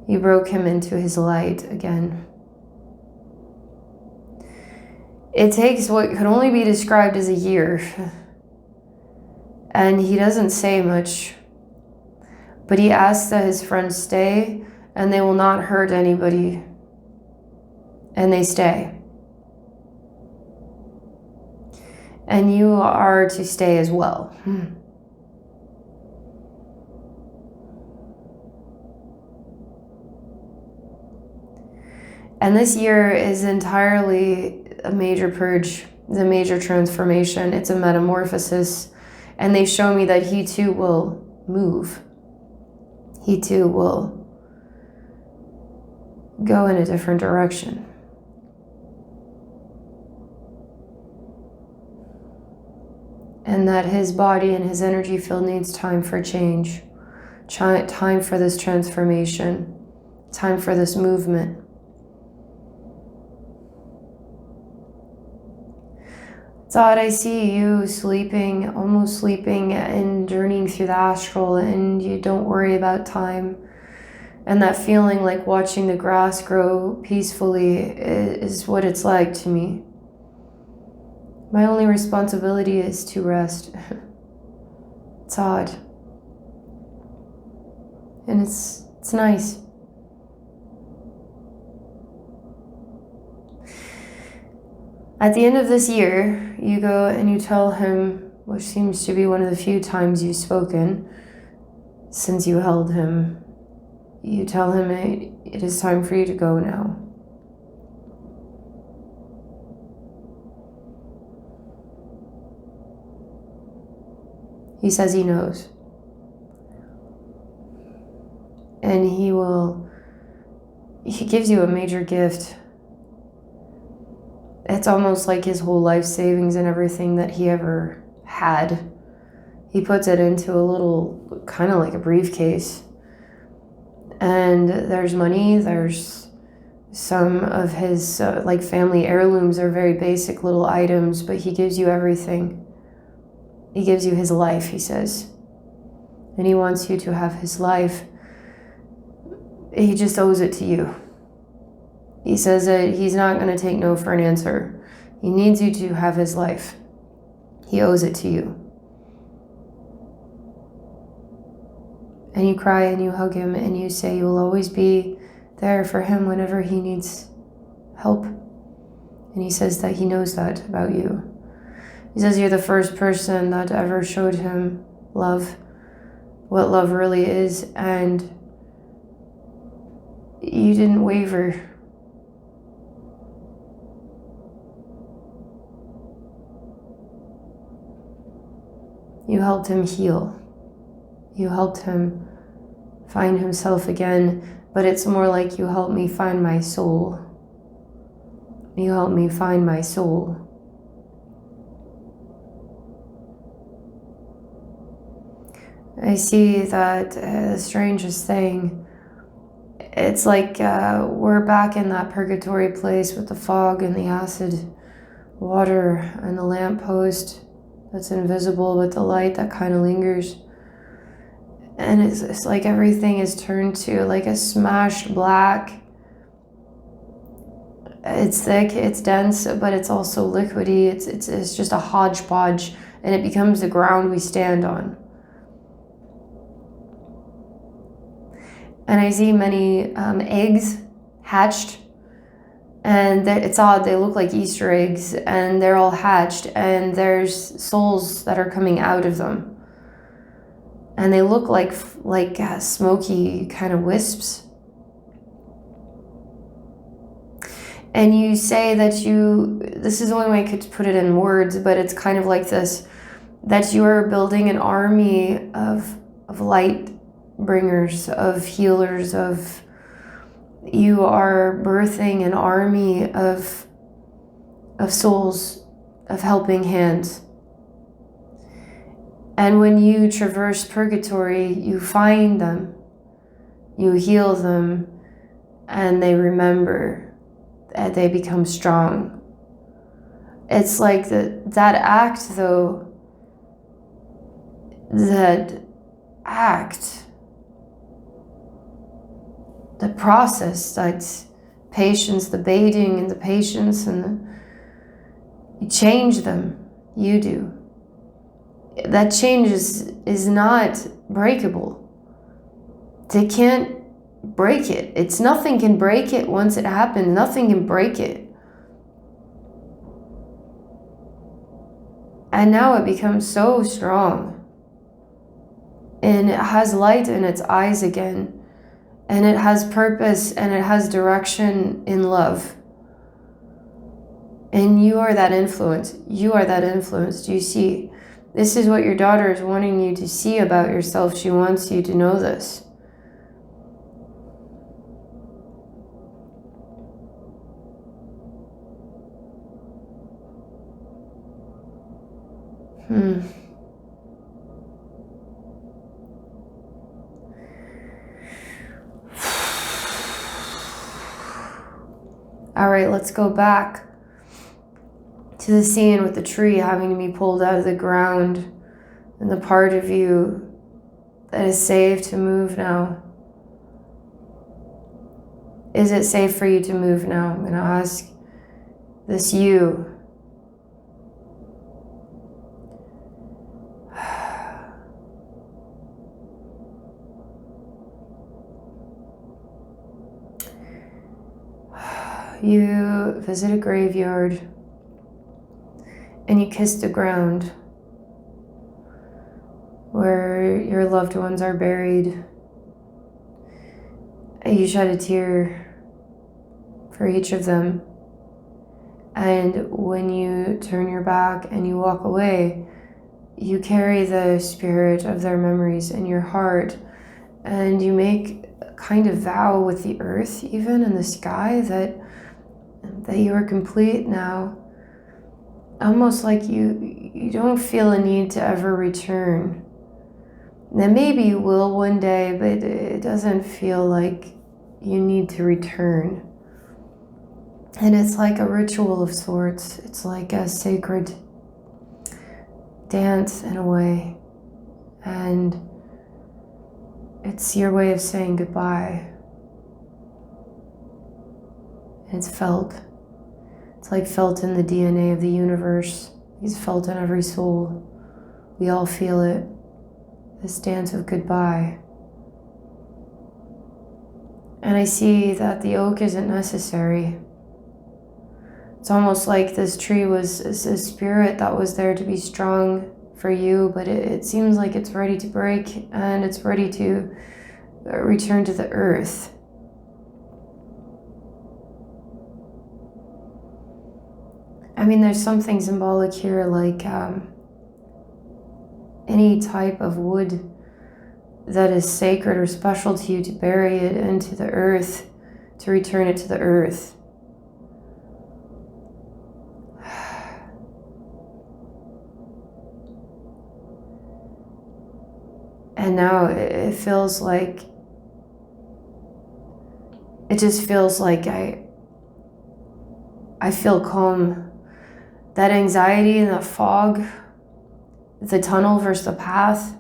He broke him into his light again. It takes what could only be described as a year, and he doesn't say much. But he asks that his friends stay, and they will not hurt anybody. And they stay. And you are to stay as well. And this year is entirely a major purge. It's a major transformation. It's a metamorphosis. And they show me that he too will move. He too will go in a different direction. And that his body and his energy field needs time for change, time for this transformation, time for this movement. It's odd, I see you sleeping, almost sleeping and journeying through the astral, and you don't worry about time. And that feeling like watching the grass grow peacefully is what it's like to me. My only responsibility is to rest. It's odd. And it's nice. At the end of this year, you go and you tell him, which seems to be one of the few times you've spoken since you held him, you tell him it is time for you to go now. He says he knows. And he gives you a major gift. It's almost like his whole life savings and everything that he ever had. He puts it into a little, kind of like a briefcase. And there's money, there's some of his like family heirlooms are very basic little items, but he gives you everything. He gives you his life, he says. And he wants you to have his life. He just owes it to you. He says that he's not going to take no for an answer. He needs you to have his life. He owes it to you. And you cry and you hug him and you say you will always be there for him whenever he needs help. And he says that he knows that about you. He says you're the first person that ever showed him love, what love really is, and you didn't waver. You helped him heal. You helped him find himself again, but it's more like you helped me find my soul. You helped me find my soul. I see that the strangest thing, it's like we're back in that purgatory place with the fog and the acid water and the lamppost that's invisible, but the light that kind of lingers. And it's like everything is turned to like a smashed black. It's thick, it's dense, but it's also liquidy. It's just a hodgepodge, and it becomes the ground we stand on. And I see many eggs hatched, and it's odd, they look like Easter eggs, and they're all hatched, and there's souls that are coming out of them. And they look like smoky kind of wisps. And you say that this is the only way I could put it in words, but it's kind of like this, that you are building an army of light bringers, of healers, you are birthing an army of souls, of helping hands. And when you traverse purgatory, you find them, you heal them, and they remember, and they become strong. It's like that act, though, the process, that's patience, the baiting and the patience, and you change them, you do. That change is not breakable. They can't break it. Nothing can break it once it happens. Nothing can break it. And now it becomes so strong. And it has light in its eyes again. And it has purpose and it has direction in love. And you are that influence. You are that influence. Do you see? This is what your daughter is wanting you to see about yourself. She wants you to know this. All right, let's go back to to the scene with the tree having to be pulled out of the ground, and the part of you that is safe to move now. Is it safe for you to move now? I'm going to ask this you. You visit a graveyard and you kiss the ground where your loved ones are buried. And you shed a tear for each of them. And when you turn your back and you walk away, you carry the spirit of their memories in your heart, and you make a kind of vow with the earth, even in the sky, that you are complete now. Almost like you don't feel a need to ever return. Then maybe you will one day, but it doesn't feel like you need to return. And it's like a ritual of sorts. It's like a sacred dance in a way. And it's your way of saying goodbye. And it's felt. It's like felt in the DNA of the universe. It's felt in every soul. We all feel it. This dance of goodbye. And I see that the oak isn't necessary. It's almost like this tree was a spirit that was there to be strong for you, but it seems like it's ready to break and it's ready to return to the earth. I mean, there's something symbolic here, like any type of wood that is sacred or special to you, to bury it into the earth, to return it to the earth. And now it feels like, it just feels like I feel calm. That anxiety and that fog, the tunnel versus the path,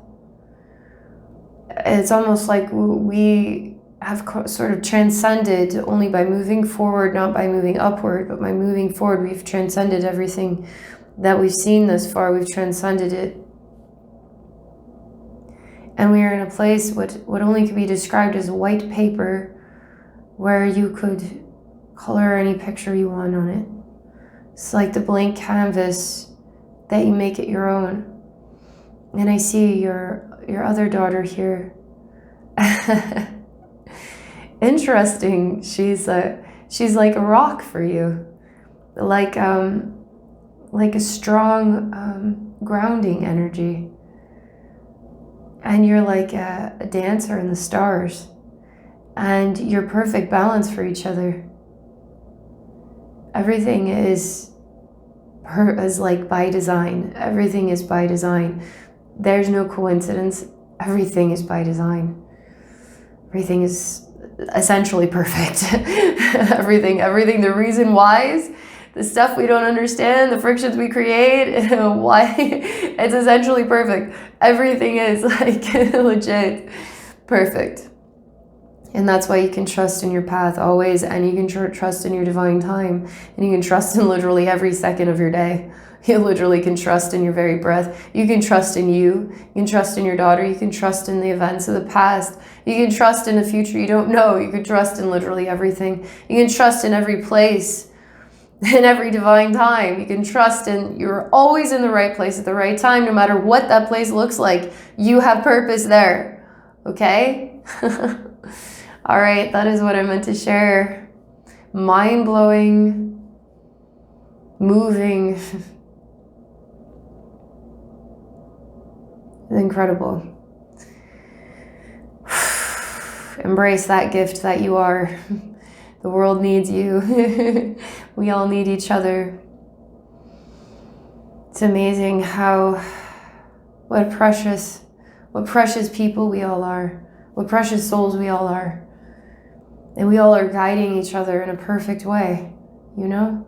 it's almost like we have sort of transcended only by moving forward, not by moving upward, but by moving forward. We've transcended everything that we've seen thus far. We've transcended it. And we are in a place what only could be described as white paper, where you could color any picture you want on it. It's like the blank canvas that you make it your own. And I see your other daughter here. Interesting. She's like a rock for you, like a strong grounding energy. And you're like a dancer in the stars, and you're perfect balance for each other. Everything is like by design. Everything is by design. There's no coincidence. Everything is by design. Everything is essentially perfect. everything, the reason whys, the stuff we don't understand, the frictions we create, why it's essentially perfect. Everything is like legit perfect. And that's why you can trust in your path always, and you can trust in your divine time, and you can trust in literally every second of your day. You literally can trust in your very breath. You can trust in you. You can trust in your daughter. You can trust in the events of the past. You can trust in the future you don't know. You can trust in literally everything. You can trust in every place, in every divine time. You can trust in you're always in the right place at the right time, no matter what that place looks like. You have purpose there. Okay? All right, that is what I meant to share. Mind-blowing, moving. Incredible. Embrace that gift that you are. The world needs you. We all need each other. It's amazing what precious people we all are. What precious souls we all are. And we all are guiding each other in a perfect way, you know?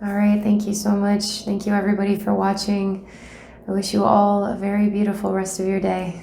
All right, thank you so much. Thank you everybody for watching. I wish you all a very beautiful rest of your day.